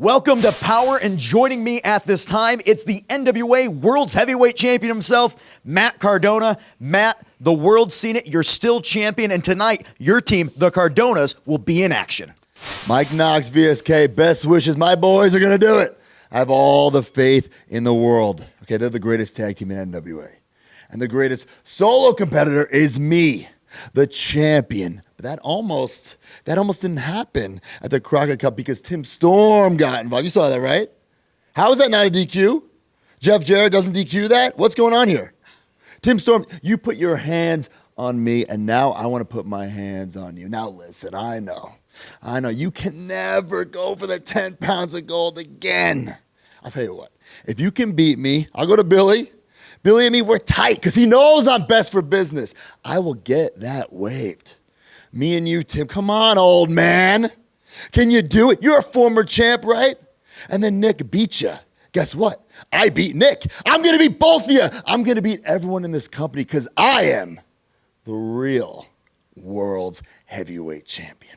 Welcome to Powerrr, and joining me at this time, it's the NWA World's Heavyweight Champion himself, Matt Cardona. Matt, the world's seen it. You're still champion, and tonight, your team, the Cardonas, will be in action. Mike Knox, VSK, best wishes. My boys are going to do it. I have all the faith in the world. Okay, they're the greatest tag team in NWA. And the greatest solo competitor is me, the champion. But that almost didn't happen at the Crockett Cup because Tim Storm got involved. You saw that, right? How is that not a DQ? Jeff Jarrett doesn't DQ that? What's going on here? Tim Storm, you put your hands on me, and now I want to put my hands on you. Now listen, I know. You can never go for the 10 pounds of gold again. I'll tell you what. If you can beat me, I'll go to Billy. Billy and me, we're tight because he knows I'm best for business. I will get that waived. Me and you, Tim, come on, old man. Can you do it? You're a former champ, right? And then Nick beat you. Guess what? I beat Nick. I'm going to beat both of you. I'm going to beat everyone in this company because I am the real world's heavyweight champion.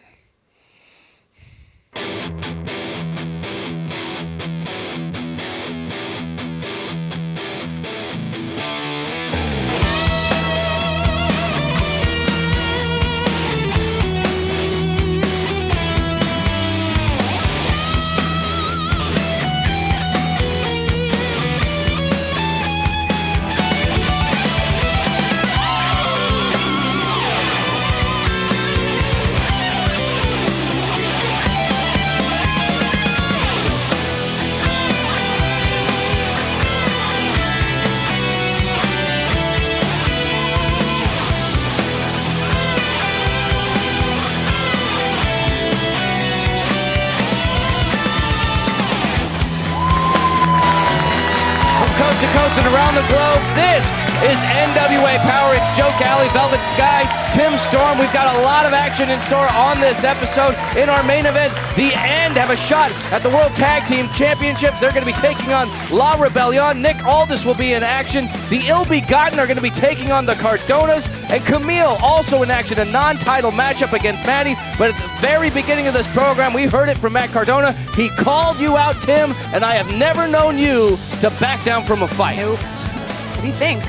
To coast and around the globe, this is NWA Powerrr. It's Joe Cali, Velvet Sky, Tim Storm. We've got a lot of action in store on this episode. In our main event, the End have a shot at the World Tag Team Championships. They're going to be taking on Rebeliòn. Nick Aldis will be in action. The ILL Begotten are going to be taking on the Cardonas. And Kamille also in action, a non-title matchup against Madi. But at the very beginning of this program, we heard it from Matt Cardona. He called you out, Tim, and I have never known you to back down from a fight. Nope. What do you think?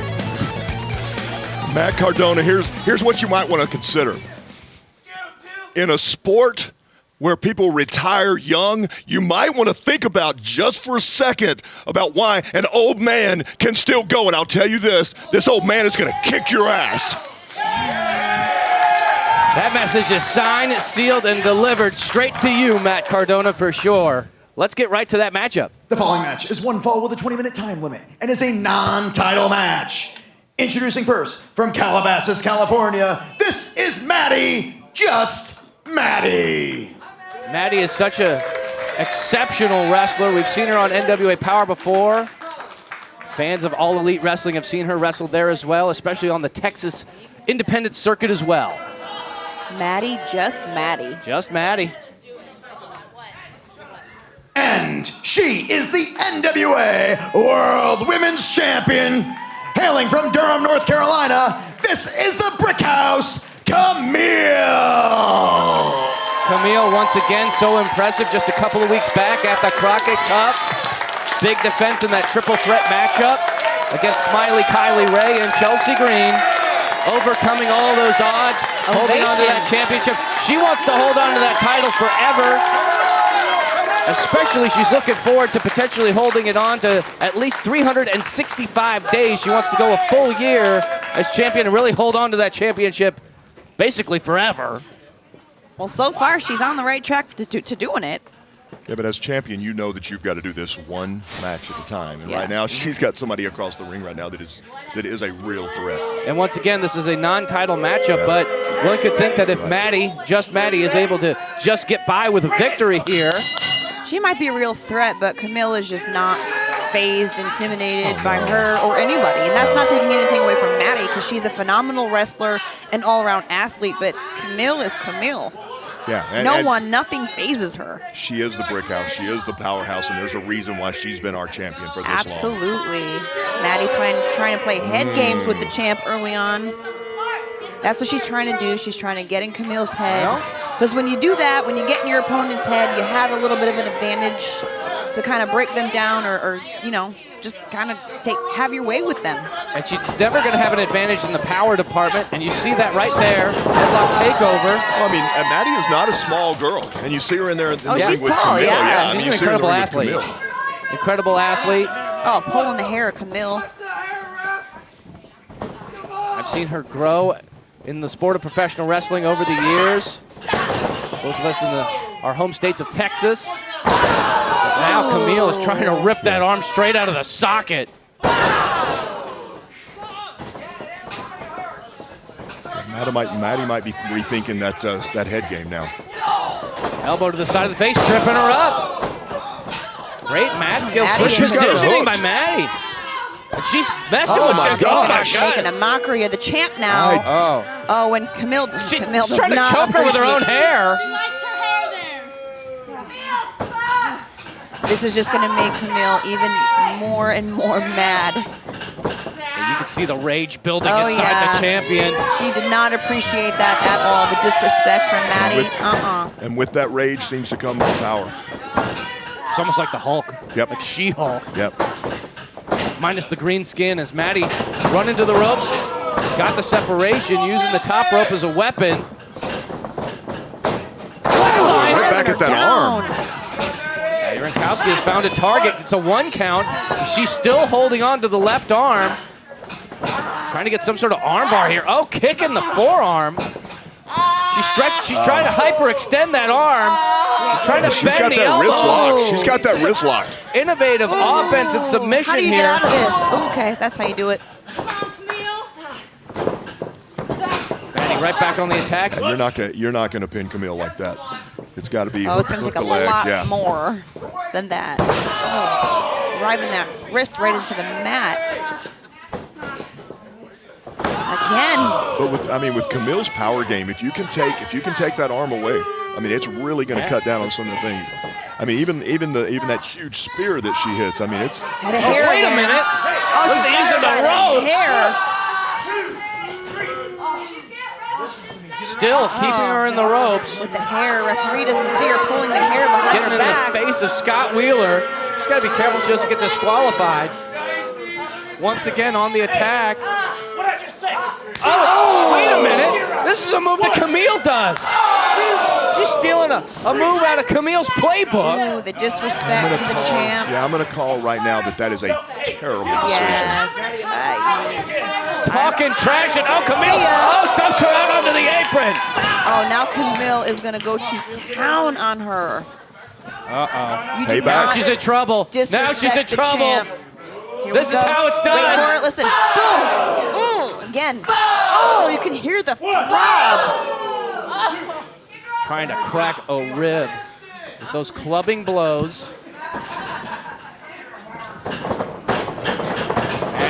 Matt Cardona, here's what you might want to consider. In a sport where people retire young, you might want to think about just for a second about why an old man can still go. And I'll tell you this old man is going to kick your ass. That message is signed, sealed, and delivered straight to you, Matt Cardona, for sure. Let's get right to that matchup. The following match is one fall with a 20-minute time limit and is a non-title match. Introducing first, from Calabasas, California, this is Madi, just Madi. Madi is such an exceptional wrestler. We've seen her on NWA Powerrr before. Fans of All Elite Wrestling have seen her wrestle there as well, especially on the Texas independent circuit as well. Madi, just Madi. Just Madi. And she is the NWA World Women's Champion. Hailing from Durham, North Carolina, this is the Brick House, Kamille. Kamille, once again, so impressive just a couple of weeks back at the Crockett Cup. Big defense in that triple threat matchup against Smiley, Kylie Ray, and Chelsea Green. Overcoming all those odds, holding on to that championship. She wants to hold on to that title forever. Especially, she's looking forward to potentially holding it on to at least 365 days. She wants to go a full year as champion and really hold on to that championship basically forever. Well, so far, she's on the right track to doing it. Yeah, but as champion, you know that you've got to do this one match at a time. And Yeah. right now, she's got somebody across the ring right now that is a real threat. And once again, this is a non-title matchup, but one could think that if Madi, just Madi, is able to just get by with a victory here. She might be a real threat, but Kamille is just not phased, intimidated by her or anybody. And that's not taking anything away from Madi because she's a phenomenal wrestler and all-around athlete, but Kamille is Kamille. Yeah, nothing phases her. She is the brick house. She is the powerhouse, and there's a reason why she's been our champion for this long. Absolutely. Madi trying to play head games with the champ early on. That's what she's trying to do. She's trying to get in Camille's head. Well, Because when you do that, when you get in your opponent's head, you have a little bit of an advantage to kind of break them down or you know, just kind of have your way with them. And she's never going to have an advantage in the power department, and you see that right there, headlock takeover. Well, I mean, Madi is not a small girl, and you see her in there. Oh, she's with tall, Kamille. yeah. I mean, She's you an see her in the incredible ring with athlete. Kamille. Incredible athlete. Oh, pulling the hair of Kamille. I've seen her grow in the sport of professional wrestling over the years. Both of us in our home states of Texas. Now Kamille is trying to rip that arm straight out of the socket. Madi might be rethinking that head game now. Elbow to the side of the face, tripping her up. Great mat skills, good She's got her positioning by hooked. Madi. And she's messing Oh with my her. gosh. Making a mockery of the champ now. Oh, and Kamille She's does trying to not choke her with her own appreciate- hair. She likes her hair there. This is just going to make Kamille even more and more mad. And you can see the rage building Oh, inside yeah. the champion. She did not appreciate that at all, the disrespect from Madi. And with that rage seems to come more power. It's almost like the Hulk. Yep. Like She-Hulk. Yep. Minus the green skin as Madi run into the ropes. Got the separation, using the top rope as a weapon. Right back at that arm. Urankowski has found a target. It's a 1 count. She's still holding on to the left arm. Trying to get some sort of arm bar here. Oh, kicking the forearm. She's trying to hyperextend that arm. She's trying to She's bend got the that elbow. wrist lock. She's got that wrist locked. Innovative offense and submission How do you here. get out of this? Okay, that's how you do it. Madi right back on the attack. You're not gonna pin Kamille like that. It's got to be Oh, it's hook, going to hook take the a legs. lot Yeah. more than that. Oh, driving that wrist right into the mat. Again. But with Camille's power game, if you can take that arm away, I mean, it's really going to cut down on some of the things. I mean, even that huge spear that she hits. I mean, it's Had a hair Wait a again. minute. Oh, Look she's at the got use her of by the the ropes. hair. Still keeping her in the ropes. With the hair, referee doesn't see her pulling the hair behind Getting her in back. the face of Scott Wheeler. She's got to be careful she doesn't get disqualified. Once again on the attack. What did I just say? Oh, wait a minute. This is a move that Kamille does. She's stealing a move out of Camille's playbook. Ooh, the disrespect to the champ. Yeah, I'm going to call right now that is a terrible decision. Yes. Talking trash and See Kamille. ya. Oh, dumps her out onto the apron. Oh, now Kamille is going to go to town on her. You do Payback. Now not she's in trouble. disrespect Now she's in the trouble. champ. Here This we is go. how it's done. Wait for it. Listen. Boom. Ooh, again. Oh, you can hear the throb. Trying to crack a rib with those clubbing blows.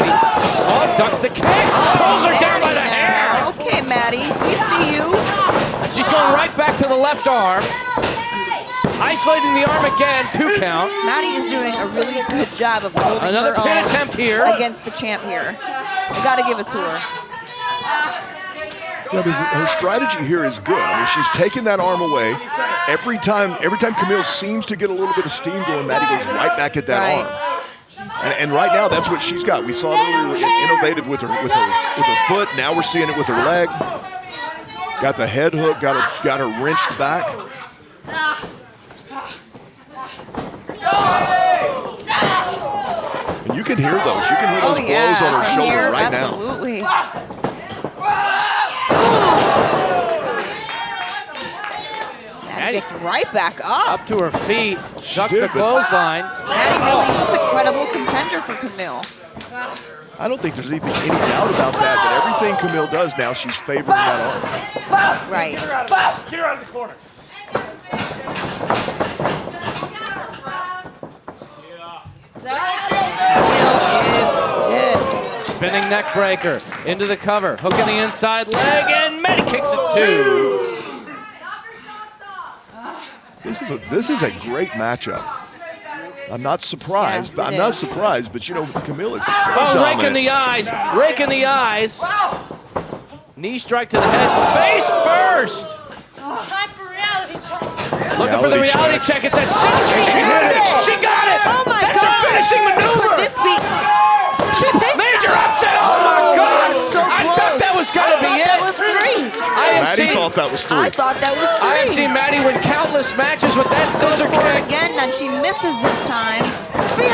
Madi, oh, ducks the kick. Pulls her down by the hair. Okay, Madi, we see you. And she's going right back to the left arm. Isolating the arm again, 2 count. Madi is doing a really good job of holding Another her pin own attempt here. against the champ here. I got to give it to her. Yeah, but her strategy here is good. I mean, she's taking that arm away. Every time Camille seems to get a little bit of steam going, Madi goes right back at that Right. arm. And right now, that's what she's got. We saw it earlier, innovative with her foot. Now we're seeing it with her leg. Got the head hook. Got her wrenched back. And you can hear those. You can hear those blows on her from shoulder here, right now. absolutely. Madi gets right back up. Up to her feet. Ducks did, the but- clothesline. Madi really is just a credible contender for Kamille. I don't think there's any doubt about that everything Kamille does now, she's favoring that arm. Right. Get her out of the corner. Kamille is pissed. Spinning neck breaker into the cover. Hooking the inside leg and Madi kicks it 2. This is a great matchup. I'm not surprised. Yes, it I'm not is. surprised, but you know, Kamille is so Oh, dominant. rake in the eyes. Rake in the eyes. Knee strike to the head. Face first. Time for Looking for the reality check. It's at 6. She hit hit it. She got it. Oh my That's God. her finishing maneuver. Could this be? Major upset. Oh my gosh. So I close. thought that was going to be it. That was 3. Maddie thought that was 3. I thought that was 3. I have seen Madi win countless matches with that scissor Goes for it kick. again, and she misses this time. Spear.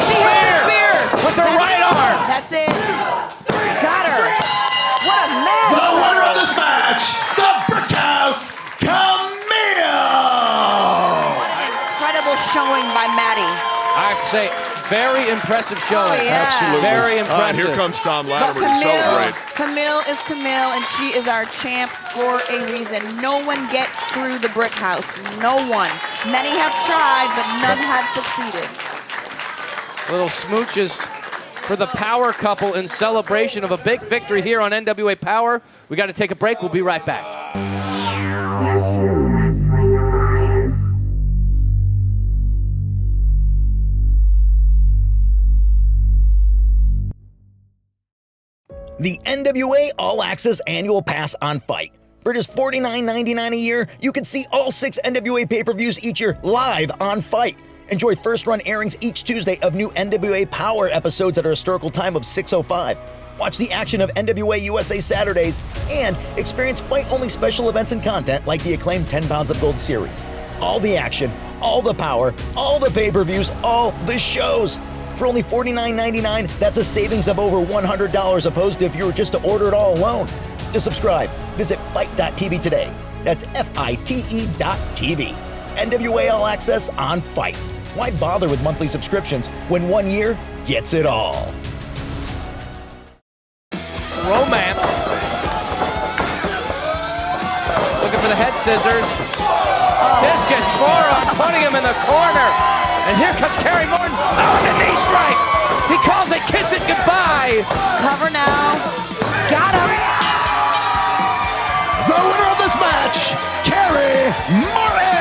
She hit the spear with her right arm. That's it. Got her. What a match. The winner of this match, the Brickhouse, Kamille. What an incredible showing by Madi. I have to say, very impressive showing. Oh, yeah. Absolutely. Very All right, impressive. here comes Tom But Latimer to celebrate. Camille is Camille, and she is our champ for a reason. No one gets through the brick house. No one. Many have tried, but none have succeeded. Little smooches for the Powerrr couple in celebration of a big victory here on NWA Powerrr. We got to take a break. We'll be right back. The NWA All Access Annual Pass on FITE. For just $49.99 a year, you can see all 6 NWA pay-per-views each year live on FITE. Enjoy first-run airings each Tuesday of new NWA Powerrr episodes at a historical time of 6:05. Watch the action of NWA USA Saturdays and experience FITE-only special events and content like the acclaimed 10 Pounds of Gold series. All the action, all the power, all the pay-per-views, all the shows. For only $49.99, that's a savings of over $100 opposed to if you were just to order it all alone. To subscribe, visit FITE.tv today. That's FITE.tv. NWA All Access on FITE. Why bother with monthly subscriptions when 1 year gets it all? Romance. Looking for the head scissors. Discus forearm, putting him in the corner. And here comes Kerry Morton. Oh, the knee strike. He calls it kiss it goodbye. Cover now. Got him. The winner of this match, Kerry Morton.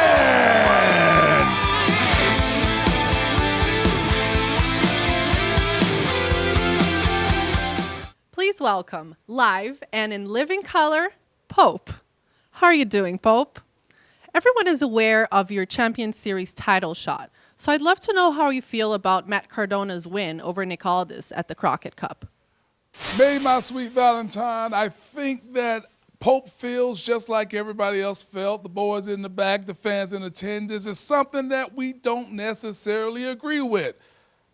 Please welcome, live and in living color, Pope. How are you doing, Pope? Everyone is aware of your Champion Series title shot, so I'd love to know how you feel about Matt Cardona's win over Nick Aldis at the Crockett Cup. May my sweet Valentine, I think that Pope feels just like everybody else felt. The boys in the back, the fans in attendance. It's something that we don't necessarily agree with.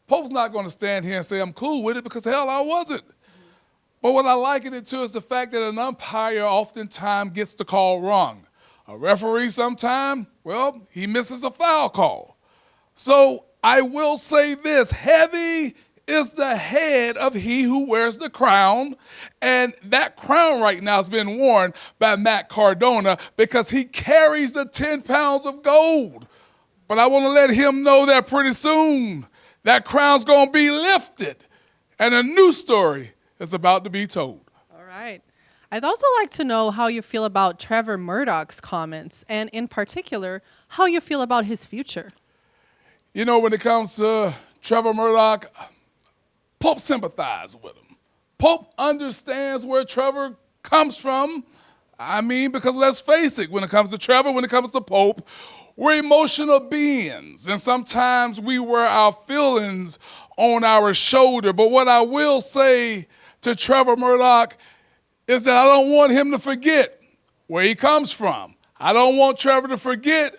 Pope's not going to stand here and say I'm cool with it because, hell, I wasn't. But what I liken it to is the fact that an umpire oftentimes gets the call wrong. A referee sometimes, well, he misses a foul call. So I will say this, heavy is the head of he who wears the crown, and that crown right now has been worn by Matt Cardona because he carries the 10 pounds of gold. But I want to let him know that pretty soon that crown's going to be lifted, and a new story is about to be told. All right. I'd also like to know how you feel about Trevor Murdoch's comments, and in particular, how you feel about his future. You know, when it comes to Trevor Murdoch, Pope sympathizes with him. Pope understands where Trevor comes from. I mean, because let's face it, when it comes to Trevor, when it comes to Pope, we're emotional beings, and sometimes we wear our feelings on our shoulder. But what I will say to Trevor Murdoch is that I don't want him to forget where he comes from. I don't want Trevor to forget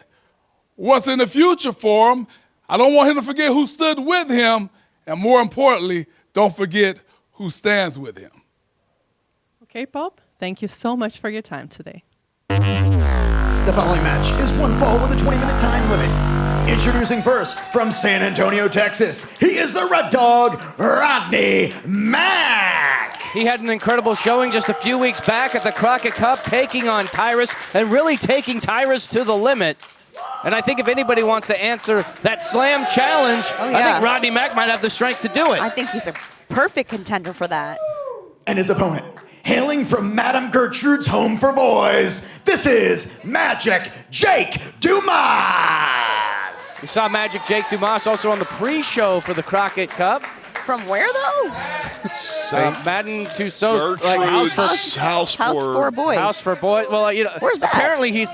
what's in the future for him. I don't want him to forget who stood with him, and more importantly, don't forget who stands with him. Okay, Pope, thank you so much for your time today. The following match is one fall with a 20-minute time limit. Introducing first, from San Antonio, Texas, he is the Red Dog, Rodney Mack. He had an incredible showing just a few weeks back at the Crockett Cup, taking on Tyrus and really taking Tyrus to the limit. And I think if anybody wants to answer that slam challenge, I think Rodney Mack might have the strength to do it. I think he's a perfect contender for that. And his opponent, hailing from Madame Gertrude's Home for Boys, this is Magic Jake Dumas. We saw Magic Jake Dumas also on the pre-show for the Crockett Cup. From where, though? Madden Tussauds, like House for House for boys. House for boys. Well, you know, Where's that? Apparently he's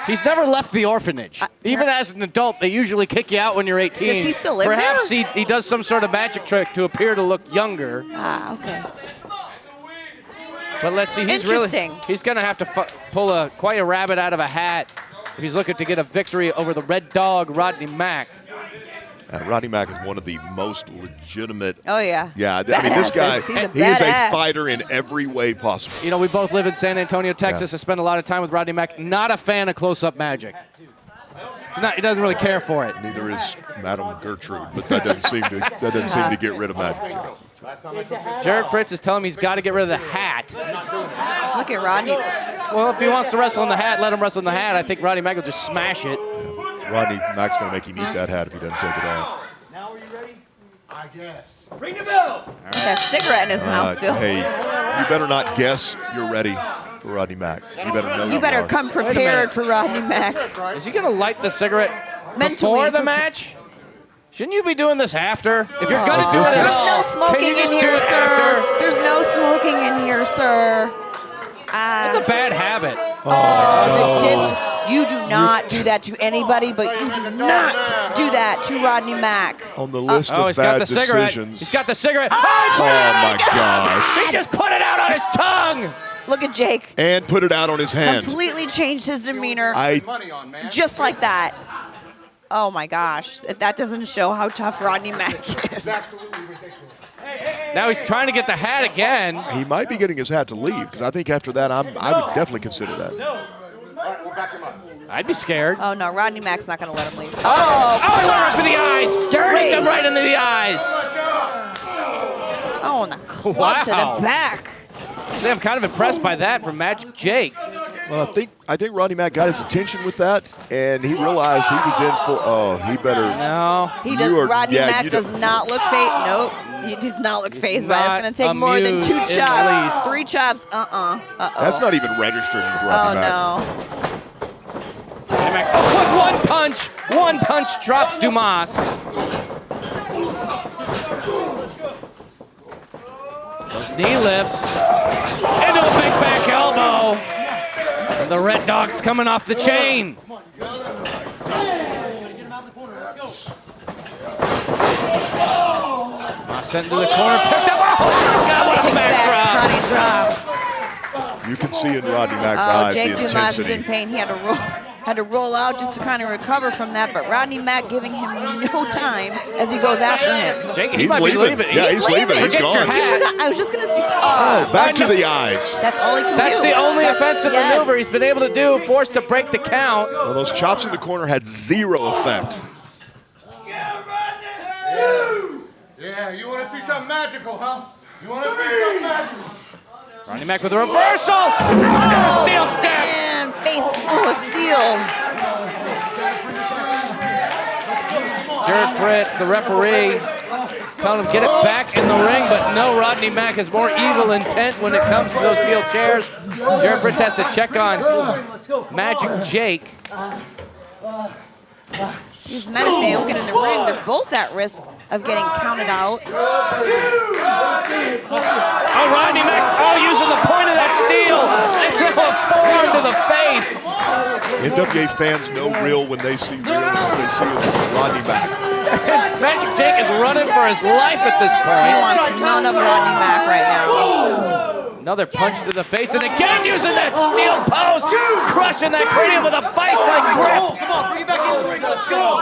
He's never left the orphanage. Even as an adult, they usually kick you out when you're 18. Does he still live Perhaps there? he does some sort of magic trick to appear to look younger. Ah, okay. But let's see, he's going to have to pull quite a rabbit out of a hat if he's looking to get a victory over the Red Dog, Rodney Mack. Rodney Mack is one of the most legitimate. Oh, yeah. Yeah, I mean, this guy, He's he is a fighter in every way possible. You know, we both live in San Antonio, Texas. I spend a lot of time with Rodney Mack. Not a fan of close-up magic. He doesn't really care for it. Neither is Madame Gertrude, but that doesn't seem to get rid of magic. Jared Fritz is telling me he's got to get rid of the hat. Look at Rodney. Well, if he wants to wrestle in the hat, let him wrestle in the hat. I think Rodney Mack will just smash it. Rodney Mack's going to make him eat that hat if he doesn't take it off. Now are you ready? I guess. Ring the bell. He has a cigarette in his mouth still. Hey, you better not guess you're ready for Rodney Mack. You better know You better come prepared for Rodney Mack. Is he going to light the cigarette before the match? Shouldn't you be doing this after? If you're going to do it at all, There's no smoking in here, sir. There's no smoking in here, sir. It's a bad habit. You do not do that to anybody, but you do not do that to Rodney Mack. On the list of he's got bad the cigarette. decisions. He's got the cigarette. Oh, my gosh. He just put it out on his tongue. Look at Jake. And put it out on his hand. Completely changed his demeanor. Money on, man. Just like that. Oh, my gosh. That doesn't show how tough Rodney Mack is. Now he's trying to get the hat again. He might be getting his hat to leave, because I think after that, I would definitely consider that. I'd be scared. Oh, no. Rodney Mack's not going to let him leave. Oh, he went right for the eyes. Dirty. Ripped him right into the eyes. Oh, and a club to the back. See, I'm kind of impressed by that from Magic Jake. Well, I think Rodney Mack got his attention with that, and he realized he was in for. Oh, he better. No. He does. Rodney Mack does not look phased. Nope. He does not look phased by it. It's going to take more than 2 chops. 3 chops. That's not even registering with Rodney Mack. Oh, Mack. With one punch drops Dumas. Those knee lifts into a big back elbow. And the Red Dog's coming off the chain. Sent to the corner, picked up. Oh, God, what a back drop. You can see in Rodney Mack's eyes Jake the Dumas intensity. is in pain. He had to roll out just to kind of recover from that, but Rodney Mack giving him no time as he goes after him. Jake, he He's might leaving. be leaving. Yeah, he's leaving. He's Forget your gone. hat. I was just going to say, Back to the eyes. that's all he can do. That's the only offensive maneuver he's been able to do, forced to break the count. Well, those chops in the corner had 0 effect. Yeah, you want to see something magical, huh? You want to see something magical? Rodney Mack with a reversal. Under the steel steps. And face full of steel. Jared Fritz, the referee, is telling him get it back in the ring, but no, Rodney Mack has more evil intent when it comes to those steel chairs. Jared Fritz has to check on Magic Jake. These men, if they don't get in the ring, they're both at risk of getting counted out. Oh, Rodney Mack, using the point of that steel. A forearm to the face. NWA fans know real when they see real, when they see Rodney Mack. Magic Jake is running for his life at this He point. wants none of Rodney Mack right now. Another punch to the face, and again using that steel post, crushing that cranium with a vice-like grip. Come on, bring it back in the ring. Let's go.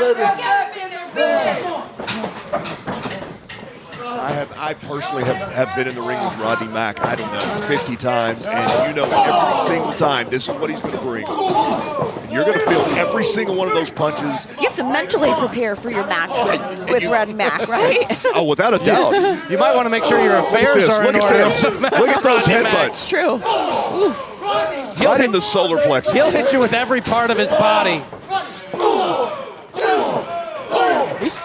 I personally have been in the ring with Rodney Mack, I don't know, 50 times, and you know every single time this is what he's going to bring. And you're going to feel every single one of those punches. You have to mentally prepare for your match with Rodney Mack, right? Oh, without a doubt. You might want to make sure your affairs are in Look order. at this. Look at those headbutts. True. Right in the solar plexus. He'll hit you with every part of his body. He's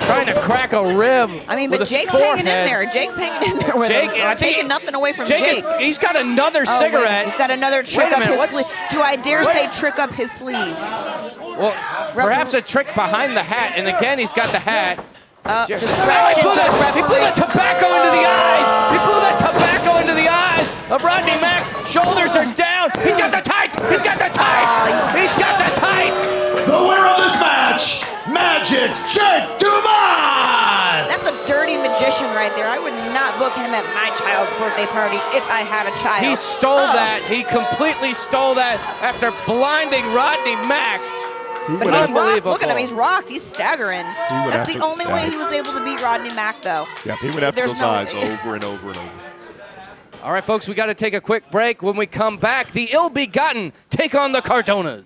trying to crack a rib. I mean, with but his Jake's forehead. hanging in there. Jake's hanging in there with him. So taking nothing away from Jake. He's got another Oh, cigarette. wait, he's got another trick Wait a up minute, his sleeve. Do I dare say trick up his sleeve? Well, perhaps a trick behind the hat. And again, he's got the hat. Distraction to the He blew that referee. tobacco into the eyes. He blew that tobacco into the eyes of Rodney Mack. Shoulders are down. He's got the tie tights! He's got the tights! He's got the tights! The winner of this match, Magic Jake Dumas! That's a dirty magician right there. I would not book him at my child's birthday party if I had a child. He stole that. He completely stole that after blinding Rodney Mack. But he's rocked. Look at him. He's rocked. He's staggering. That's the only way yeah. he was able to beat Rodney Mack, though. Yeah, he went after There's those no eyes way. over and over and over. All right, folks, we got to take a quick break. When we come back, the ILL Begotten take on the Cardonas.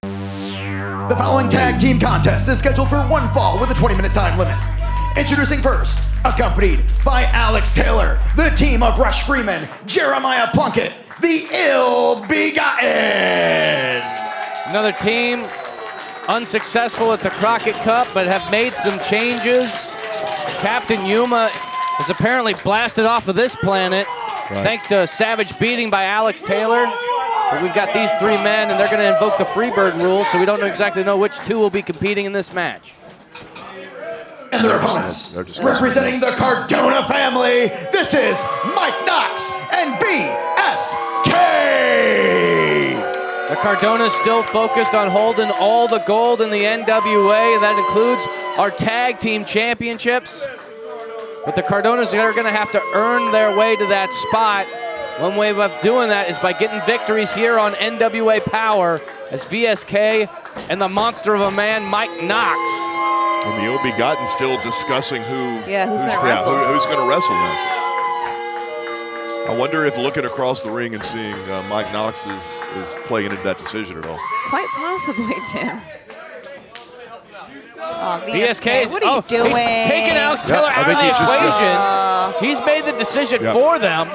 The following tag team contest is scheduled for one fall with a 20-minute time limit. Introducing first, accompanied by Alex Taylor, the team of Rush Freeman, Jeremiah Plunkett, the ILL Begotten. Another team unsuccessful at the Crockett Cup, but have made some changes. Captain Yuma is apparently blasted off of this planet, thanks to a savage beating by Alex Taylor. But we've got these three men, and they're going to invoke the Freebird rule, so we don't exactly know which two will be competing in this match. And their opponents, representing the Cardona family, this is Mike Knox and BSK. The Cardona's still focused on holding all the gold in the NWA, and that includes our tag team championships. But the Cardonas are going to have to earn their way to that spot. One way of doing that is by getting victories here on NWA Powerrr as VSK and the monster of a man, Mike Knox. And the ILL Begotten still discussing who's gonna wrestle. Who's going to wrestle now. I wonder if looking across the ring and seeing Mike Knox is playing into that decision at all. Quite possibly, Tim. Oh, VSK, what are you doing? He's taking Alex Taylor out of the equation. He's made the decision for them.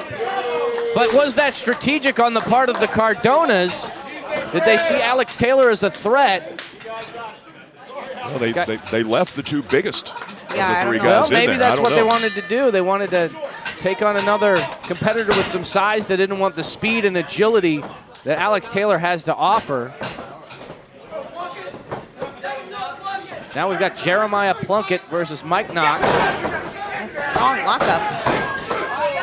But was that strategic on the part of the Cardonas? Did they see Alex Taylor as a threat? Well, they left the two biggest of the three guys in Well, there. maybe that's what they wanted to do. They wanted to take on another competitor with some size that didn't want the speed and agility that Alex Taylor has to offer. Now we've got Jeremiah Plunkett versus Mike Knox. A strong lockup.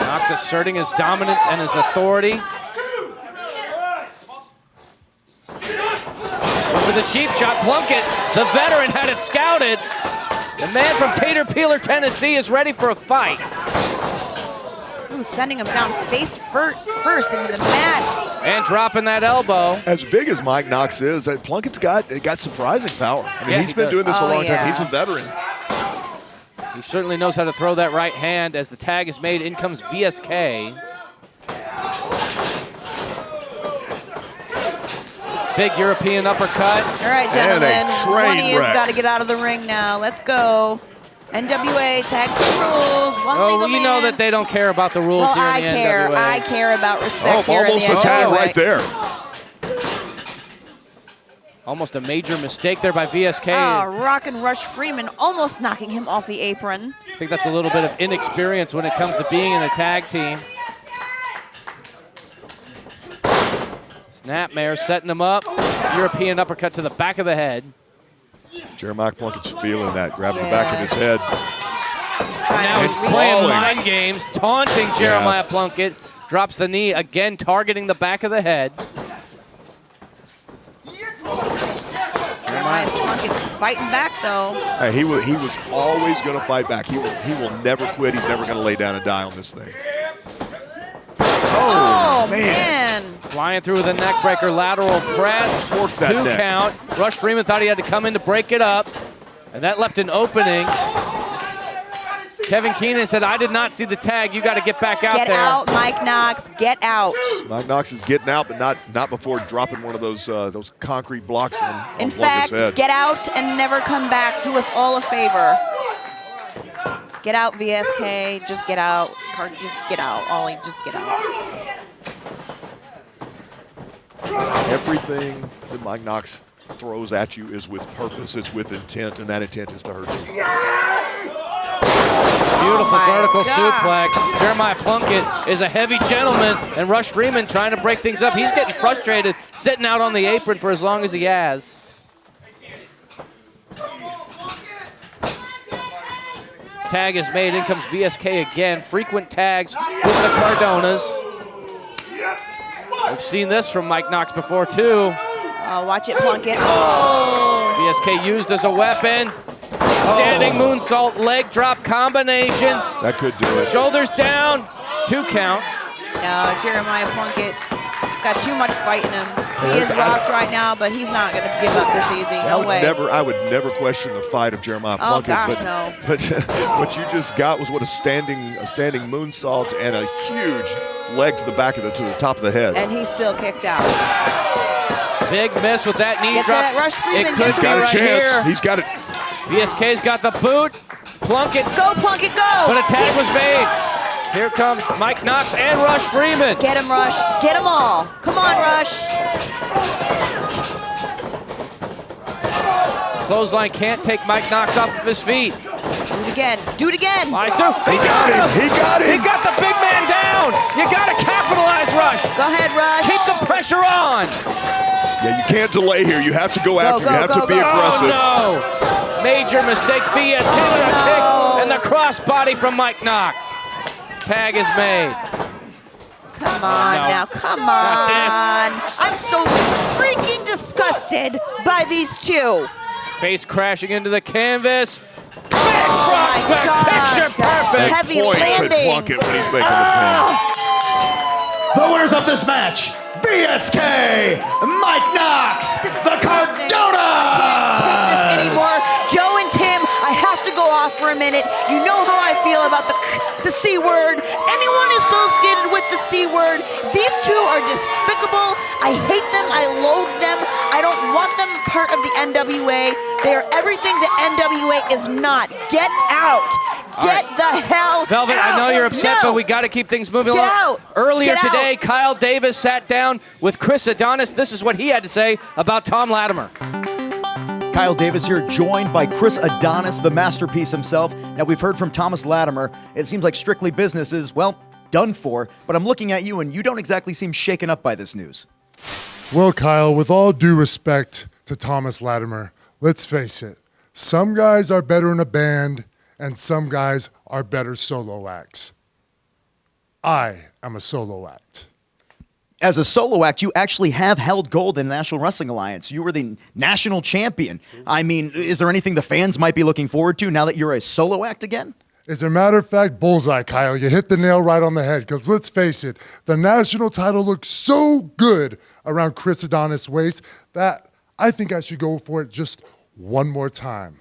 Knox asserting his dominance and his authority. For the cheap shot, Plunkett, the veteran, had it scouted. The man from Tater Peeler, Tennessee is ready for a fight. Ooh, sending him down face first into the mat. And dropping that elbow. As big as Mike Knox is, Plunkett's got surprising power. I mean, Yeah, he's he been does. doing this a long yeah. time. He's a veteran. He certainly knows how to throw that right hand. As the tag is made, in comes VSK. Big European uppercut. All right, gentlemen. One of you's got to get out of the ring now. Let's go. NWA tag team rules. One legal You know man. that they don't care about the rules Well, here I in the care. NWA. I care about respect here in Almost the a tag NWA. right there. Almost a major mistake there by VSK. Oh, Rock and Rush Freeman almost knocking him off the apron. I think that's a little bit of inexperience when it comes to being in a tag team. Snapmare setting him up. European uppercut to the back of the head. Jeremiah Plunkett's feeling that, grabbing the back of his head. Now he's playing mind games, taunting Jeremiah Plunkett. Drops the knee again, targeting the back of the head. Jeremiah Plunkett fighting back, though. Hey, he was always going to fight back. He will never quit. He's never going to lay down and die on this thing. Oh, man. Flying through with a neckbreaker, lateral press. that 2 neck. count. Rush Freeman thought he had to come in to break it up, and that left an opening. Kevin Keenan said, I did not see the tag. You got to get back out there. Get out, Mike Knox. Get out. Mike Knox is getting out, but not before dropping one of those concrete blocks on In Plunkett's fact, head. get out and never come back. Do us all a favor. Get out, VSK. Just get out. Just get out. Ollie, just get out. Everything that Mike Knox throws at you is with purpose, it's with intent, and that intent is to hurt you. Beautiful vertical God. suplex. Jeremiah Plunkett is a heavy gentleman, and Rush Freeman trying to break things up. He's getting frustrated, sitting out on the apron for as long as he has. Tag is made. In comes VSK again. Frequent tags with the Cardonas. We've seen this from Mike Knox before, too. Oh, watch it, Plunkett. Oh! VSK used as a weapon. Standing moonsault, leg drop combination. That could do it. Shoulders down. 2 count. No, Jeremiah Plunkett. He's got too much fight in him. He is rocked right now, but he's not going to give up this easy. No way. I would never question the fight of Jeremiah Plunkett. gosh, but, no. But what you just got was a standing moonsault and a huge leg to the top of the head. And he's still kicked out. Big miss with that knee Get drop. that Rush Freeman. It could He's be got a right chance. here. He's got it. VSK's got the boot. Plunkett. Go, Plunkett, go! But a tag was made. Here comes Mike Knox and Rush Freeman. Get him, Rush. Get them all. Come on, Rush. Clothesline can't take Mike Knox off of his feet. Do it again. Do it again. Flies through. He got him. He got him. He got the big man down. You got to capitalize, Rush. Go ahead, Rush. Keep the pressure on. Yeah, you can't delay here. You have to go after. go, You have go, to be go. aggressive. Oh, no. Major mistake. VSK with a kick and the cross body from Mike Knox. Tag is made. Come on No. now. Come on. I'm so freaking disgusted by these two. Face crashing into the canvas. Big front my splash. gosh, Picture that perfect. heavy Point to landing. Plunkett when he's making the pin. The winners of this match, VSK, Mike Knox, the Cardonas! Take this anymore. Joe and Tim, I have to go off for a minute. You know how I feel about the C word. Anyone associated with the C word, these two are despicable. I hate them. I loathe them. I don't want them part of the NWA. They are everything the NWA is not. Get out. Get the hell Velvet, out. I know you're upset, No. but we got to keep things moving Get along. out. Earlier Get out. today, Kyle Davis sat down with Chris Adonis. This is what he had to say about Tom Latimer. Kyle Davis here, joined by Chris Adonis, the masterpiece himself. Now, we've heard from Thomas Latimer. It seems like Strictly Business is, well, done for. But I'm looking at you, and you don't exactly seem shaken up by this news. Well, Kyle, with all due respect to Thomas Latimer, let's face it. Some guys are better in a band, and some guys are better solo acts. I am a solo act. As a solo act, you actually have held gold in the National Wrestling Alliance. You were the national champion. I mean, is there anything the fans might be looking forward to now that you're a solo act again? As a matter of fact, bullseye, Kyle. You hit the nail right on the head, because let's face it, the national title looks so good around Chris Adonis' waist that I think I should go for it just one more time.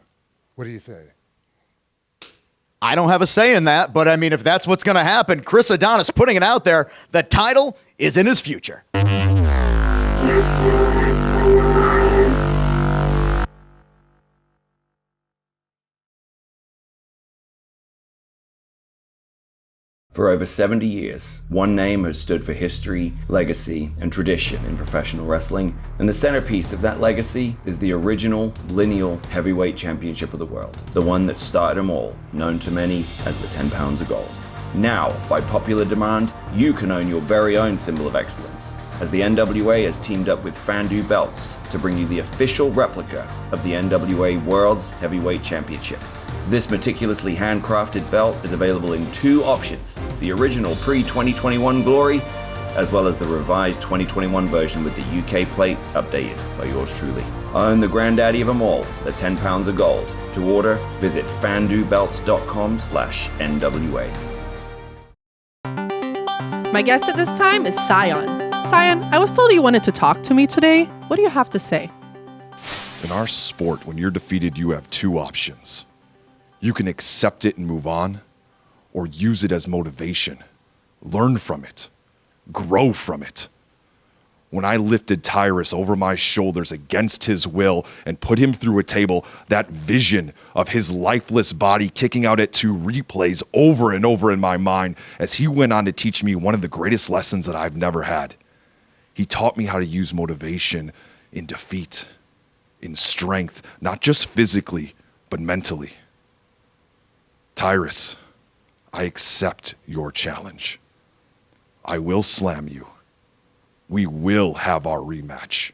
What do you think? I don't have a say in that, but I mean, if that's what's going to happen, Chris Adonis putting it out there, the title is in his future. For over 70 years, one name has stood for history, legacy, and tradition in professional wrestling, and the centerpiece of that legacy is the original lineal heavyweight championship of the world, the one that started them all, known to many as the 10 pounds of gold. Now, by popular demand, you can own your very own symbol of excellence, as the NWA has teamed up with Fandu Belts to bring you the official replica of the NWA World's Heavyweight Championship. This meticulously handcrafted belt is available in 2 options, the original pre-2021 Glory, as well as the revised 2021 version with the UK plate updated by yours truly. Own the granddaddy of them all, the 10 pounds of gold. To order, visit fandubelts.com/NWA. My guest at this time is Sion. Sion, I was told you wanted to talk to me today. What do you have to say? In our sport, when you're defeated, you have 2 options. You can accept it and move on, or use it as motivation. Learn from it. Grow from it. When I lifted Tyrus over my shoulders against his will and put him through a table, that vision of his lifeless body kicking out at 2 replays over and over in my mind as he went on to teach me one of the greatest lessons that I've never had. He taught me how to use motivation in defeat, in strength, not just physically, but mentally. Tyrus, I accept your challenge. I will slam you. We will have our rematch.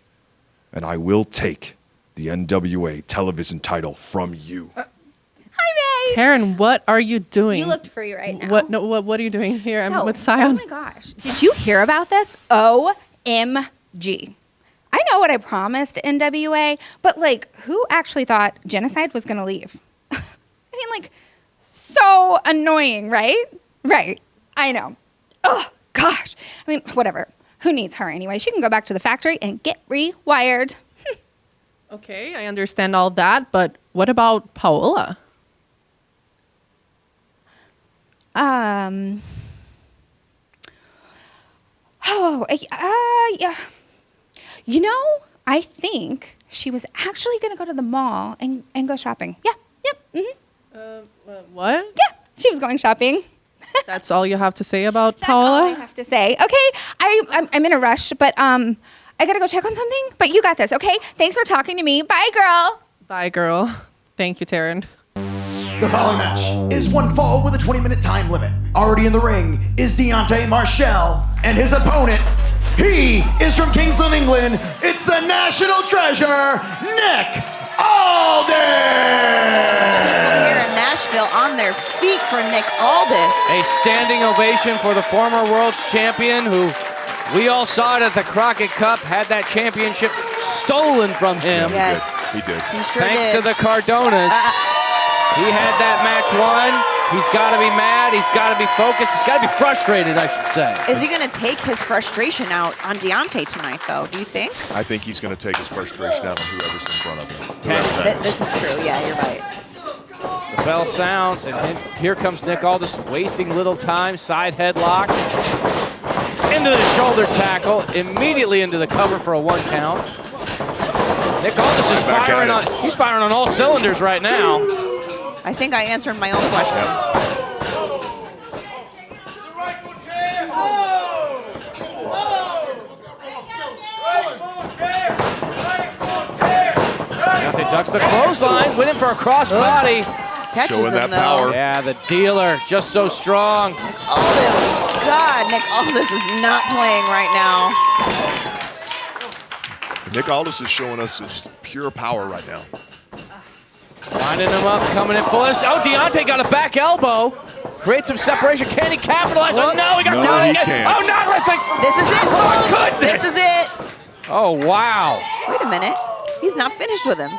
And I will take the NWA television title from you. Hi, May. Taryn, what are you doing? You looked free right now. What are you doing here? I'm with Sion. Oh my gosh. Did you hear about this? OMG. I know what I promised NWA, but like, who actually thought genocide was going to leave? I mean, like, so annoying, right? Right. I know. Oh, gosh. I mean, whatever. Who needs her anyway? She can go back to the factory and get rewired. Okay, I understand all that, but what about Paola? Yeah. You know, I think she was actually going to go to the mall and go shopping. Yeah, yep. What? Yeah, she was going shopping. That's all you have to say about That's Paola? all I have to say. Okay, I'm in a rush, but I got to go check on something. But you got this, okay? Thanks for talking to me. Bye, girl. Bye, girl. Thank you, Taryn. The following match is one fall with a 20-minute time limit. Already in the ring is Deontay Marshall, and his opponent, he is from Kingsland, England. It's the national treasure, Nick Aldis! Here in Nashville on their feet for Nick Aldis. A standing ovation for the former world champion who we all saw it at the Crockett Cup, had that championship stolen from him. Yes. He did. He sure Thanks did. to the Cardonas. He had that match won. He's got to be mad. He's got to be focused. He's got to be frustrated, I should say. Is he going to take his frustration out on Deontay tonight, though? Do you think? I think he's going to take his frustration out on whoever's in front of him. This is true. Yeah, you're right. The bell sounds, and here comes Nick Aldis, wasting little time. Side headlock. Into the shoulder tackle. Immediately into the cover for a 1 count. Nick Aldis is firing on. He's firing on all cylinders right now. I think I answered my own question. Deontay ducks the clothesline, went in for a crossbody. Catches Showing him, that though. power. Yeah, the dealer, just so strong. Aldis. God, Nick Aldis is not playing right now. Nick Aldis is showing us his pure power right now. Winding him up, coming in full. Oh, Deontay got a back elbow. Creates some separation. Can he capitalize? Oh, no, he got No, down he again. can't. Oh, not wrestling. This is it, Oh, my folks. goodness. This is it. Oh, wow. Wait a minute. He's not finished with him.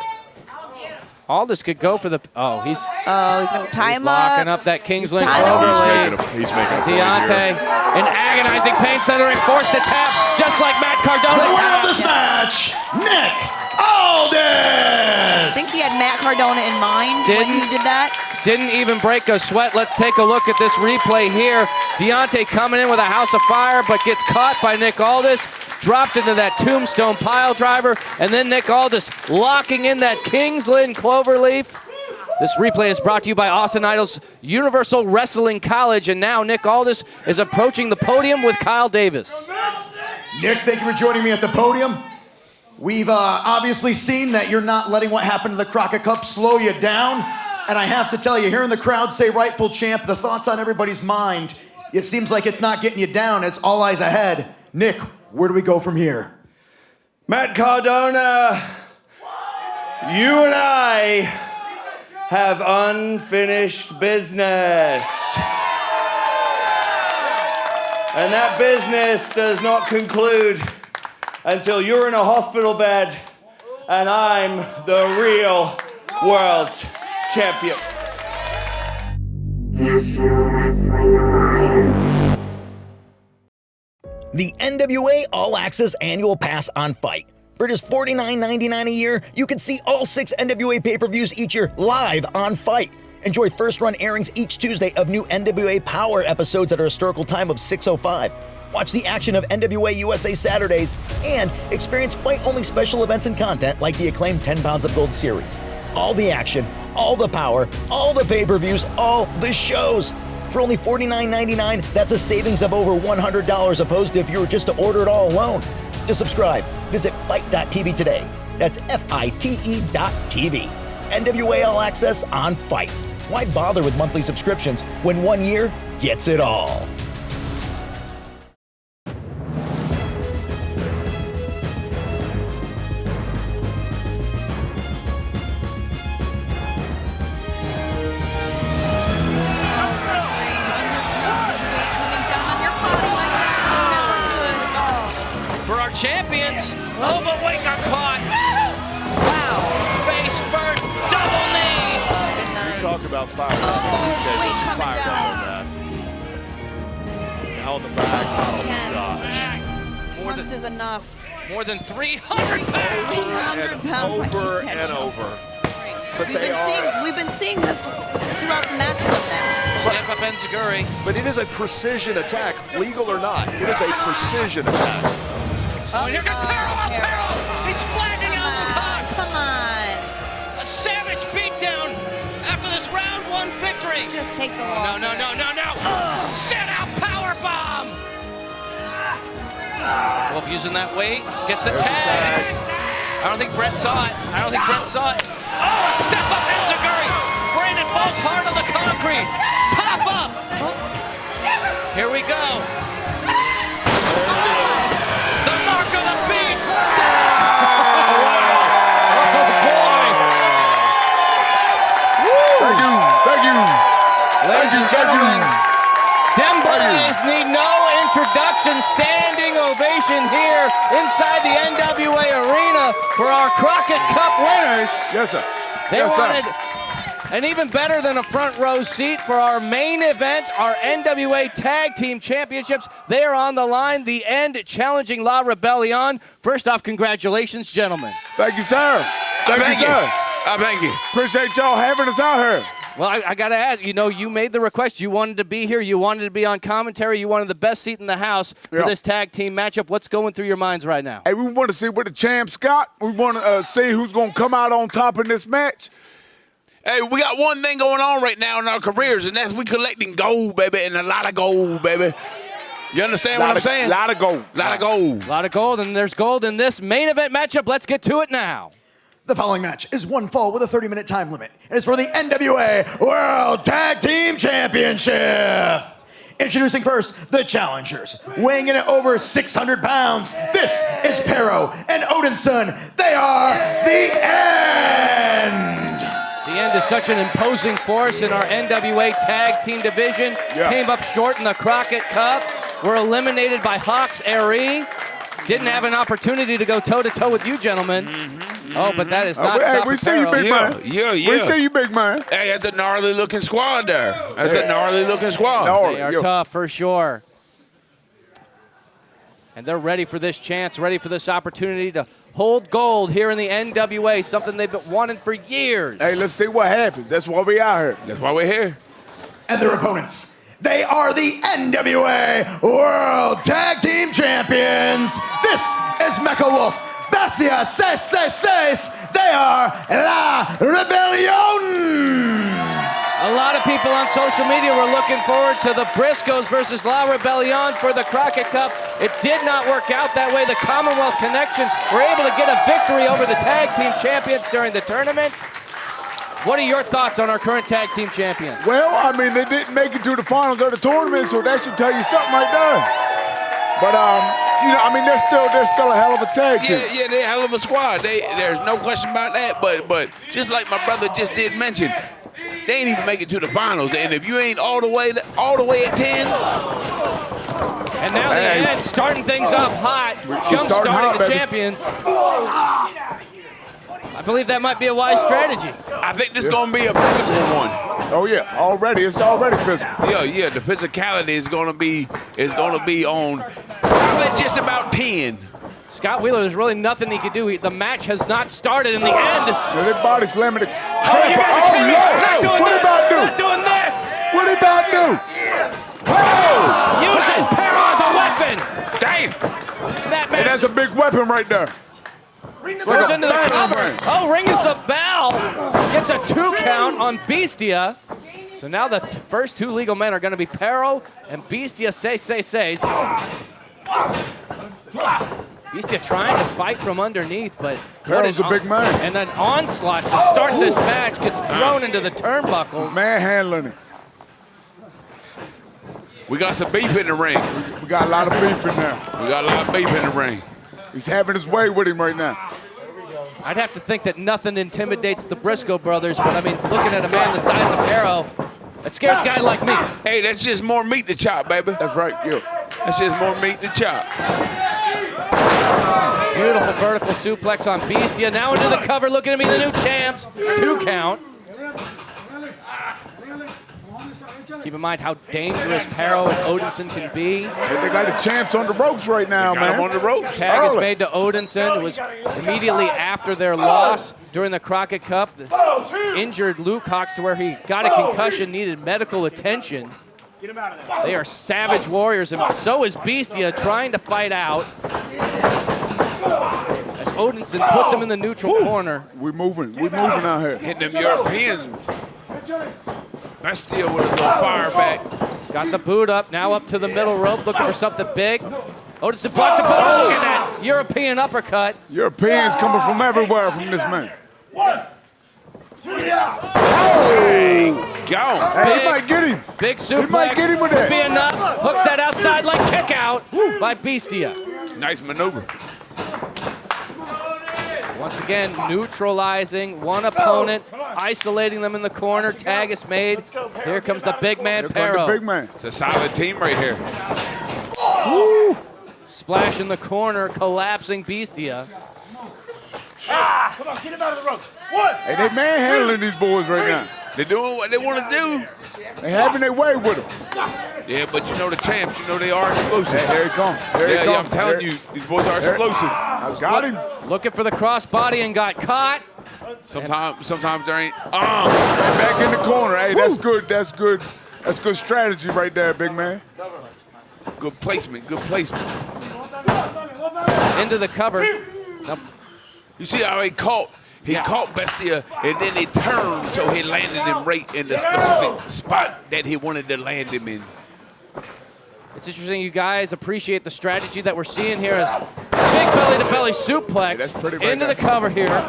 Aldis could go for the. Oh, he's Oh, he's going to tie him up. locking up that Kingsland tying him overlay. He's making a play Deontay, here. in agonizing pain centering, forced to tap, just like Matt The Cardona. winner of this match, Nick Aldis! I think he had Matt Cardona in mind when he did that. Didn't even break a sweat. Let's take a look at this replay here. Deontay coming in with a house of fire, but gets caught by Nick Aldis. Dropped into that tombstone pile driver, and then Nick Aldis locking in that Kingsland cloverleaf. This replay is brought to you by Austin Idol's Universal Wrestling College, and now Nick Aldis is approaching the podium with Kyle Davis. Nick, thank you for joining me at the podium. We've obviously seen that you're not letting what happened to the Crockett Cup slow you down. And I have to tell you, hearing the crowd say rightful champ, the thoughts on everybody's mind, it seems like it's not getting you down. It's all eyes ahead. Nick, where do we go from here? Matt Cardona, you and I have unfinished business. And that business does not conclude until you're in a hospital bed and I'm the real world's champion. The NWA All Access Annual Pass on FITE. For just $49.99 a year, you can see all 6 NWA pay-per-views each year live on FITE. Enjoy first-run airings each Tuesday of new NWA Powerrr episodes at a historical time of 6:05. Watch the action of NWA USA Saturdays and experience fight-only special events and content like the acclaimed 10 Pounds of Gold series. All the action, all the power, all the pay-per-views, all the shows. For only $49.99, that's a savings of over $100 opposed to if you were just to order it all alone. To subscribe, visit FITE.tv today. That's FITE.tv. NWA All Access on FITE. Why bother with monthly subscriptions when 1 year gets it all? Champions. Oh, but wait, got caught. Wow. Face first, double knees. You talk about fire. Fire that. Now in the back. Oh, my gosh. Once is enough. More than 300 pounds. 300 pounds. Over and over. But we've been seeing this throughout the match with them. Step up Enziguri. But it is a precision attack, legal or not. It is a precision attack. Oh, here comes Perro! He's flattening out the Come on. A savage beatdown after this round 1 victory. Just take the loss. No. Set out power bomb. Wolf using that weight, gets the tag. I don't think Brett saw it. Oh, a step up Enziguri. Brandon falls hard on the concrete. Pop up. Here we go. The mark of the beast! Thank you. Ladies and gentlemen, them boys need no introduction. Standing ovation here inside the NWA arena for our Crockett Cup winners. Yes, sir. They wanted an even better than a front row seat for our main event, our NWA Tag Team Championships. They are on the line, the end, challenging La Rebeliòn. First off, congratulations, gentlemen. Thank you, sir. Thank you. Appreciate y'all having us out here. Well, I got to ask, you made the request. You wanted to be here. You wanted to be on commentary. You wanted the best seat in the house for this tag team matchup. What's going through your minds right now? Hey, we want to see what the champs got. We want to see who's going to come out on top in this match. Hey, we got one thing going on right now in our careers, and that's we collecting gold, baby, and a lot of gold, baby. You understand what I'm saying? A lot of gold. A lot of gold, and there's gold in this main event matchup. Let's get to it now. The following match is one fall with a 30-minute time limit. It is for the NWA World Tag Team Championship. Introducing first, the challengers. Weighing in at over 600 pounds, this is Perro and Odinson. They are the End. The End is such an imposing force in our NWA Tag Team division. Came up short in the Crockett Cup. Were eliminated by Hawks Aerie. Didn't have an opportunity to go toe-to-toe with you, gentlemen. Oh, but that is not stopping we see you, big man. Yeah. We see you, big man. Hey, that's a gnarly-looking squad there. That's a gnarly-looking squad. They are tough, for sure. And they're ready for this chance, ready for this opportunity to hold gold here in the NWA, something they've been wanting for years. Hey, let's see what happens. That's why we out here. That's why we're here. And their opponents, they are the NWA World Tag Team Champions. This is Mecha Wolf, Bastia 666. They are La Rebeliòn. A lot of people on social media were looking forward to the Briscoes versus La Rebeliòn for the Crockett Cup. It did not work out that way. The Commonwealth Connection were able to get a victory over the tag team champions during the tournament. What are your thoughts on our current tag team champions? Well, I mean, they didn't make it to the finals of the tournament, so that should tell you something right there. But they're still a hell of a tag team. Yeah, they're a hell of a squad. There's no question about that. But just like my brother just did mention, they ain't even make it to the finals. And if you ain't all the way at 10. And now the End starting things off hot, jump-starting the champions. I believe that might be a wise strategy. I think this is going to be a physical one. Oh yeah, it's already physical. Yeah, the physicality is going to be on probably just about 10. Scott Wheeler, there's really nothing he could do. The match has not started in the End. Yeah, they body slamming Oh, you got to Kamille. Not doing What this. about do? Not doing this. What he about to do? Oh! Using Powerrr as a weapon. Damn. That Hey, that's a big weapon right there. goes into the cover. Oh, rings a bell. Gets a 2 count on Beastia. So now the first 2 legal men are going to be Powerrr and Beastia says. Beastia trying to fight from underneath, but Powerrr's a big man. And an onslaught to start this match gets thrown into the turnbuckles. Manhandling him. We got some beef in the ring. We got a lot of beef in there. We got a lot of beef in the ring. He's having his way with him right now. I'd have to think that nothing intimidates the Briscoe brothers, but I mean, looking at a man the size of Powerrr, it scares a guy like me. Hey, that's just more meat to chop, baby. That's right, yeah. That's just more meat to chop. Beautiful vertical suplex on Beastia. Now into the cover, looking to be the new champs. 2 count. Keep in mind how dangerous Powerrr and Odinson can be. Hey, they got the champs on the ropes right now, Got man. him on the ropes. Tag is made to Odinson. It was immediately after their loss during the Crockett Cup. The injured Luke Hawks to where he got a concussion, needed medical attention. They are savage warriors, and so is Beastia trying to fight out. As Odinson puts him in the neutral corner. We're moving out here. Hitting them Europeans. Bestia with a little fire back. Got the boot up, now up to the middle rope, looking for something big. Odinson blocks a boot. Oh, look at that European uppercut. Europeans coming from everywhere from this man. Hey, go. Hey, he might get him. Big suplex. He might get him with that. Could be enough. Hooks that outside leg kick out by Beastia. Nice maneuver. Once again, neutralizing one opponent, isolating them in the corner. Tag is made. Here comes the big man, Powerrr. The big man. It's a solid team right here. Woo. Splash in the corner, collapsing Beastia. Come on, get him out of the ropes. 1. Hey, they manhandling these boys right now. They're doing what they want to do. They having their way with them. Yeah, but you know the champs, you know they are explosive. Hey, here he comes. Here he Yeah, comes. I'm telling you, these boys are explosive. I got him. Looking for the crossbody and got caught. Sometimes there ain't. Back in the corner. Hey, that's good. That's good. That's good strategy right there, big man. Good placement. Good placement. Into the cover. You see how he caught? He caught Bestia, and then he turned so he landed him right in the specific spot that he wanted to land him in. It's interesting you guys appreciate the strategy that we're seeing here as big belly-to-belly suplex into the cover here.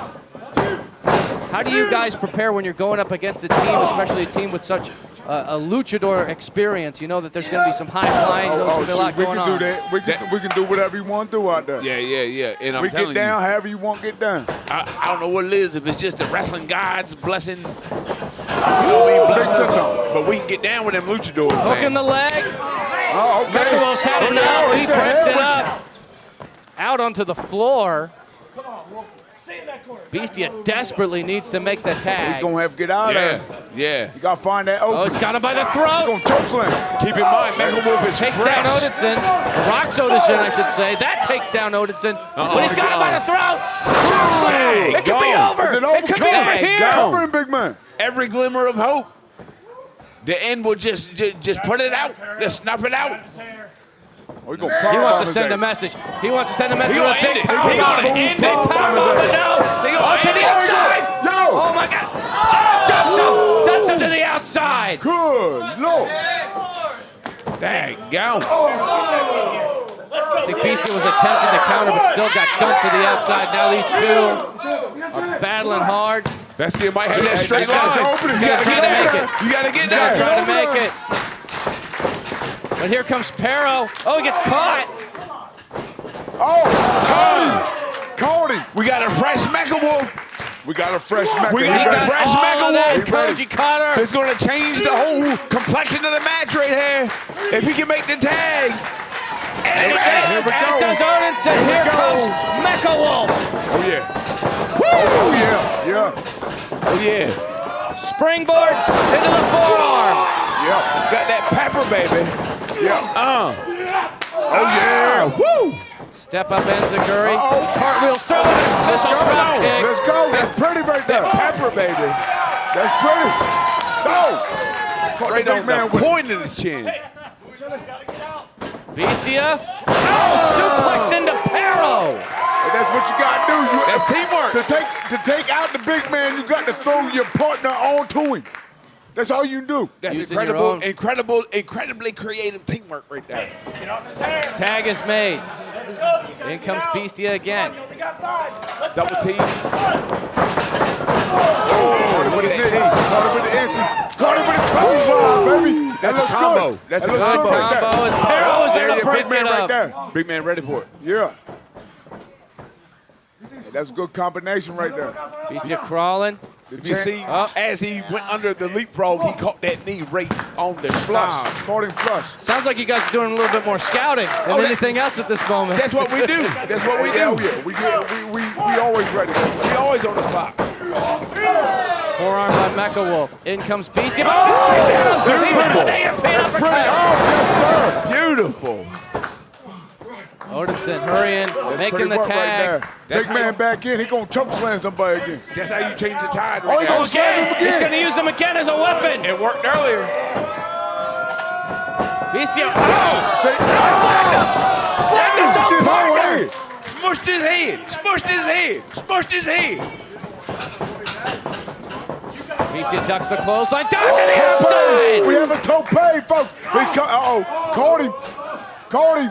How do you guys prepare when you're going up against a team, especially a team with such a luchador experience? You know that there's going to be some high flying, there's going to be a lot going on. We can do that. We can do whatever you want to do out there. Yeah. And I'm we telling get down you, however you want to get down. I don't know what it is, if it's just the wrestling gods blessing. But we can get down with them luchadors, Hook in man. the leg. Oh, okay. Metal's had enough. He breaks it up. Out onto the floor. Beastia desperately needs to make the tag. He's going to have to get out of there. Yeah. You got to find that open. Oh, it's got him by the throat. He's going to choke slam. Keep in mind, Mega Wolf is Takes fresh. down Odinson. Rocks Odinson, I should say. That takes down Odinson. But he's got him by the throat. Choke slam. It could be over. Is it over? It could be over here. Cover him, big man. Every glimmer of hope. The end will just put it out. Just snuff it out. Oh, he wants to send a message. He wants to send a message He with a gonna big end it. power He gonna bomb. end Big it. power bomb, but no. They gonna Oh, to end the it. outside. Yo. Oh, my God. Oh, jumps him to the outside. Good Lord. Dang, go. I think Beastia was attempting to counter, but still got dumped to the outside. Now these two are battling hard. Bestia might have that straight He's gotta line. try to make it. You gotta get He's gotta there. try to make it. But here comes Powerrr. Oh, he gets caught. Oh, Cody. We got a fresh Mecha Wolf. We got a fresh Mecha. We He got a got fresh all Mecha of that Wolf. Koji cutter. It's gonna change the whole complexion of the match right here. If he can make the tag. And he Here does, we as go. does Odinson. Here comes Mecha Wolf. Oh, yeah. Oh, yeah. Yeah. Oh yeah. Springboard into the forearm. Yeah. Got that pepper, baby. Yeah. Oh yeah. Woo! Step up Enziguri. Cartwheel Stone. Missile drop kick. Let's go. That's pretty right there. Pepper, baby. That's pretty. Go. Right on the point of the chin. Bestia. Suplexed into Pero. And that's what you got to do. That's teamwork. To take out the big man, you got to throw your partner onto him. That's all you can do. That's incredibly creative teamwork right there. Tag is made. In comes Bestia again. Double team. Caught him with the knee. Caught him with the instant. Caught him with the clothesline, baby. That's looks a combo. good. That's that a looks combo. good right there. Combo, and Pero is there to break big man it right up. there. Big man ready for it. Yeah. That's a good combination right there. Bestia crawling. You see, as he went under the leapfrog, he caught that knee right on the Flush. Caught him flush. Sounds like you guys are doing a little bit more scouting than anything else at this moment. That's what we do. That's what we do. Yeah, we always ready. We always on the spot. Forearm by Mecha Wolf. In comes Bestia. Beautiful. That's That's pretty. Oh, yes, sir. Beautiful. Odinson hurrying, making the Work tag. right there. Big man back in. He gonna choke slam somebody again. That's how you change the tide. Oh, he gonna slam him He's again. going to use him again as a weapon. It worked earlier. Bestia. See? That's his whole head. Smushed his head. Smushed his head. Smushed his head. Bestia ducks the clothesline. Down to the outside. We have a tope, folks. He's caught him. Caught him.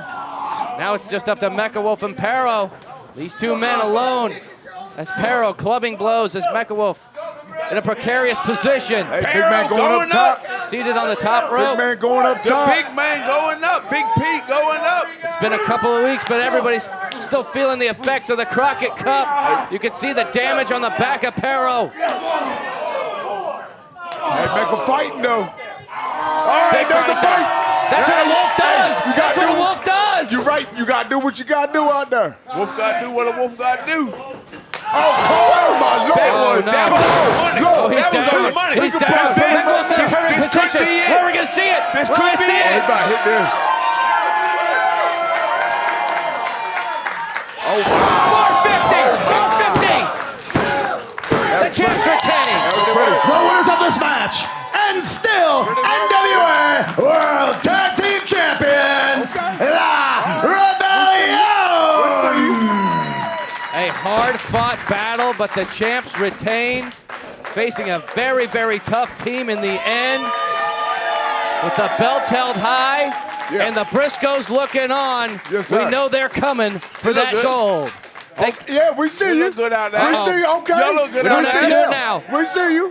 Now it's just up to Mecha Wolf and Pero. These two men alone. As Pero clubbing blows as Mecha Wolf in a precarious position. Hey, big man going up top. Seated on the top rope. Big man going up top. The big man going up. Big P going up. It's been a couple of weeks, but everybody's still feeling the effects of the Crockett Cup. You can see the damage on the back of Pero. Hey, make a fighting though. All right, there's the fight. That's what a wolf does. You That's what a wolf does. You're right. You got to do what you got to do out there. Wolf got to do what a wolf got to do. Oh, my Lord. That was money. Oh, he's That was down. the money. He's down. Mecha Wolf's in a perfect This could position. be it. Where are we going to see it? This Where could do I be see it. He it? about hit there. Oh, wow. 450. The champs retain. The winners of this match, and still NWA World Tag Team Champions, La Rebeliòn. A hard-fought battle, but the champs retain, facing a very, very tough team in the end. With the belts held high and the Briscoes looking on, Yes, we sir. know they're coming for look that good. gold. Yeah, we see you. look good out there. We see you. Okay. Y'all look good we out see there. you now. We see you.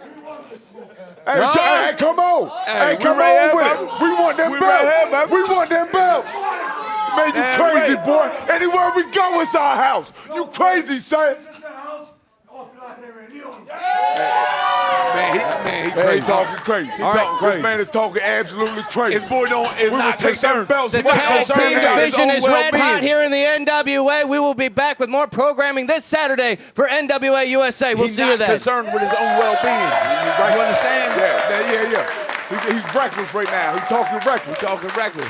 Hey, Right. hey, come on. Hey, we come right on here, with baby. it. We want them We right belts. here, baby. We want them belts. Man, you Damn crazy, right. boy. Anywhere we go, it's our house. You crazy, son. Man, he Hey, crazy. he talking crazy. He All right. talking crazy. This man is talking absolutely crazy. His boy is We will not take them concerned. belts. The We're tag concerned team about his division own is red well-being. hot here in the NWA. We will be back with more programming this Saturday for NWA USA. We'll He's see you not then. concerned with his own well-being. You understand? Yeah. He's reckless right now. He's talking reckless. He's talking reckless.